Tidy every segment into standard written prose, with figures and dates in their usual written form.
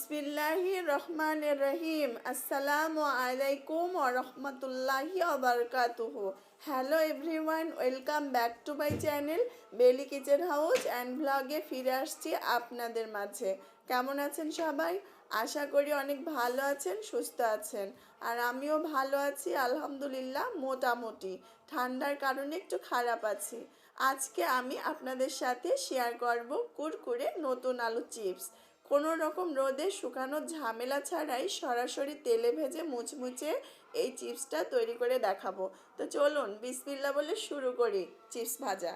বিসমিল্লাহির রহমানির রহিম। আসসালামু আলাইকুম ওয়া রাহমাতুল্লাহি ওয়া বারাকাতুহু। Hello everyone, welcome back to my channel বেলি কিচেন হাউস অ্যান্ড ব্লগে ফিরে আসছি আপনাদের মাঝে। কেমন আছেন সবাই? আশা করি অনেক ভালো আছেন, সুস্থ আছেন। আর আমিও ভালো আছি আলহামদুলিল্লাহ, মোটামুটি। ঠান্ডার কারণে একটু খারাপ আছি। আজকে আমি আপনাদের সাথে শেয়ার করব কুরকুরে নতুন আলু চিপস। কোনো রকম রোদে শুকানোর ঝামেলা ছাড়াই সরাসরি তেলে ভেজে মুচমুচে এই চিপসটা তৈরি করে দেখাবো। তো চলুন বিসমিল্লাহ বলে শুরু করি চিপস ভাজা।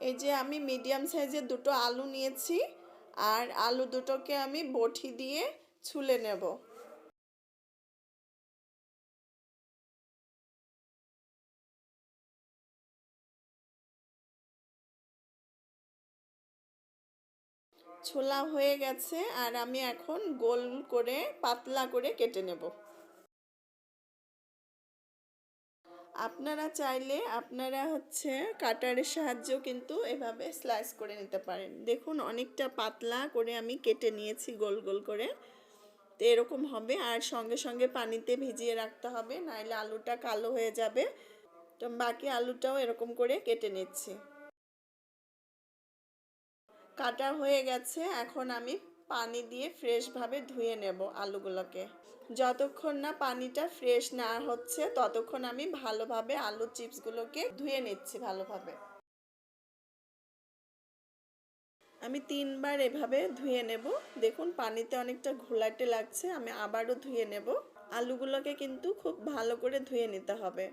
এই যে আমি মিডিয়াম সাইজের দুটো আলু নিয়েছি, আর আলু দুটোকে আমি বটি দিয়ে ছুলে নেব। ছোলা হয়ে গেছে, আর আমি এখন গোল করে পাতলা করে কেটে নেব। আপনারা চাইলে কাটারের সাহায্যেও কিন্তু এভাবে স্লাইস করে নিতে পারেন। দেখুন অনেকটা পাতলা করে আমি কেটে নিয়েছি গোল গোল করে। তো এরকম হবে, আর সঙ্গে সঙ্গে পানিতে ভিজিয়ে রাখতে হবে, নাহলে আলুটা কালো হয়ে যাবে। তো বাকি আলুটাও এরকম করে কেটে নিচ্ছি। কাটা হয়ে গেছে, এখন আমি পানি দিয়ে ফ্রেশভাবে ধুয়ে নেব আলুগুলোকে। যতক্ষণ না পানিটা ফ্রেশ না হচ্ছে ততক্ষণ আমি ভালোভাবে আলু চিপসগুলোকে ধুয়ে নিচ্ছি ভালোভাবে। আমি 3বার এভাবে ধুয়ে নেব। দেখুন পানিতে অনেকটা ঘোলাটে লাগছে, আমি আবারও ধুয়ে নেব। আলুগুলোকে কিন্তু খুব ভালো করে ধুয়ে নিতে হবে।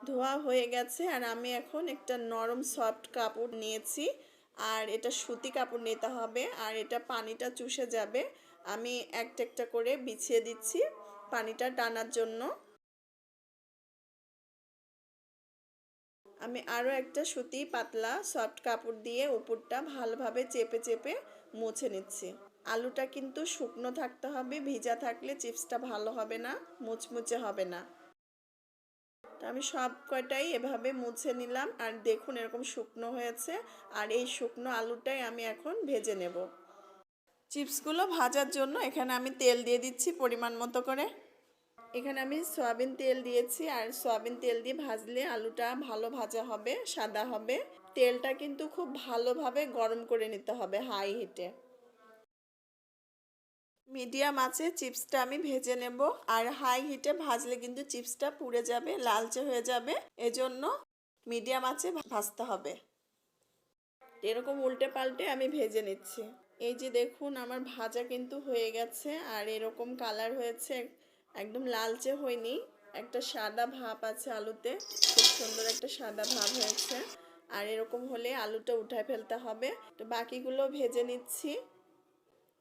ধোয়া হয়ে গেছে, আর আমি এখন একটা নরম সফট কাপড় নিয়েছি, আর এটা সুতি কাপড় নিতে হবে, আর এটা পানিটা চুষে যাবে। আমি একটা একটা করে বিছিয়ে দিচ্ছি পানিটা টানার জন্য। আমি আরও একটা সুতি পাতলা সফট কাপড় দিয়ে উপরটা ভালোভাবে চেপে চেপে মুছে নিচ্ছি। আলুটা কিন্তু শুকনো থাকতে হবে, ভিজা থাকলে চিপসটা ভালো হবে না, মুচমুচে হবে না। তো আমি সব কয়টাই এভাবে মুছে নিলাম, আর দেখুন এরকম শুকনো হয়েছে। আর এই শুকনো আলুটাই আমি এখন ভেজে নেব। চিপসগুলো ভাজার জন্য এখানে আমি তেল দিয়ে দিচ্ছি পরিমাণ মতো করে। এখানে আমি সয়াবিন তেল দিয়েছি, আর সয়াবিন তেল দিয়ে ভাজলে আলুটা ভালো ভাজা হবে, সাদা হবে। তেলটা কিন্তু খুব ভালোভাবে গরম করে নিতে হবে হাই হিটে। মিডিয়াম আঁচে চিপসটা আমি ভেজে নেব, আর হাই হিটে ভাজলে কিন্তু চিপসটা পুড়ে যাবে, লালচে হয়ে যাবে। এজন্য মিডিয়াম আঁচে ভাজতে হবে। এরকম উল্টে পাল্টে আমি ভেজে নিচ্ছি। এই যে দেখুন আমার ভাজা কিন্তু হয়ে গেছে, আর এরকম কালার হয়েছে, একদম লালচে হয়নি, একটা সাদা ভাব আছে আলুতে, খুব সুন্দর একটা সাদা ভাব হয়েছে। আর এরকম হলে আলুটা উঠায় ফেলতে হবে। তো বাকিগুলো ভেজে নিচ্ছি।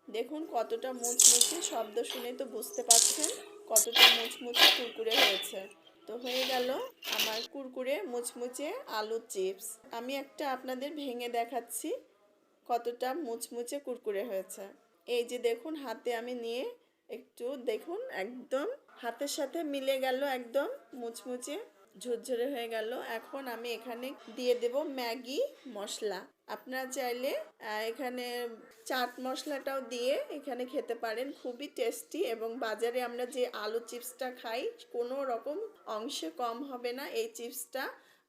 দেখুন কতটা মুচমুচে, শব্দ শুনে তো বুঝতে পারছেন কতটা মুচমুচে কুরকুরে হয়েছে। তো হয়ে গেল আমার কুরকুরে মুচমুচে আলু চিপস। আমি একটা আপনাদের ভেঙে দেখাচ্ছি কতটা মুচমুচে কুরকুরে হয়েছে। এই যে দেখুন হাতে আমি নিয়ে একটু দেখুন, একদম হাতের সাথে মিলে গেল, একদম মুচমুচে ঝুরঝুরে হয়ে গেল। এখন আমি এখানে দিয়ে দেব ম্যাগি মশলা। আপনারা চাইলে এখানে চাট মশলাটাও দিয়ে এখানে খেতে পারেন, খুবই টেস্টি। এবং বাজারে আমরা যে আলু চিপসটা খাই কোনো রকম অংশে কম হবে না এই চিপসটা।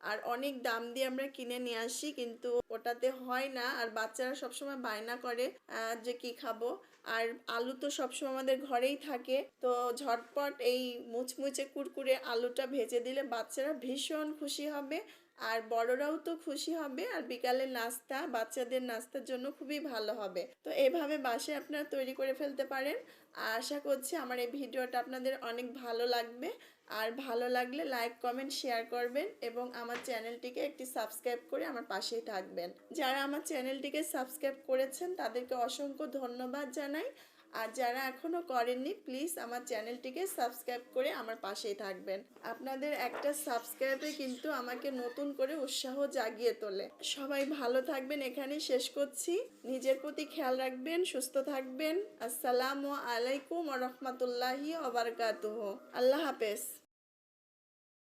আর অনেক দাম দিয়ে আমরা কিনে নিয়ে আসি, কিন্তু ওটাতে হয় না। আর বাচ্চারা সবসময় বায়না করে যে কি খাবো, আর আলু তো সবসময় আমাদের ঘরেই থাকে। তো ঝটপট এই মুচমুচে কুরকুরে আলুটা ভেজে দিলে বাচ্চারা ভীষণ খুশি হবে, আর বড়রাও তো খুশি হবে। আর বিকালের নাস্তা, বাচ্চাদের নাস্তার জন্য খুবই ভালো হবে। তো এভাবে বাসায় আপনারা তৈরি করে ফেলতে পারেন। আশা করছি আমার এই ভিডিওটা আপনাদের অনেক ভালো লাগবে। আর ভালো লাগলে লাইক কমেন্ট শেয়ার করবেন, এবং আমার চ্যানেলটিকে একটি সাবস্ক্রাইব করে আমার পাশেই থাকবেন। যারা আমার চ্যানেলটিকে সাবস্ক্রাইব করেছেন তাদেরকে অসংখ্য ধন্যবাদ জানাই। আর যারা এখনো করেননি প্লিজ আমার চ্যানেলটিকে সাবস্ক্রাইব করে আমার পাশেই থাকবেন। আপনাদের একটা সাবস্ক্রাইবে কিন্তু আমাকে নতুন করে উৎসাহ জাগিয়ে তোলে। সবাই ভালো থাকবেন, এখানেই শেষ করছি। নিজের প্রতি খেয়াল রাখবেন, সুস্থ থাকবেন। আসসালামু আলাইকুম ওয়া রাহমাতুল্লাহি ওয়া বারাকাতুহু। আল্লাহ হাফেজ।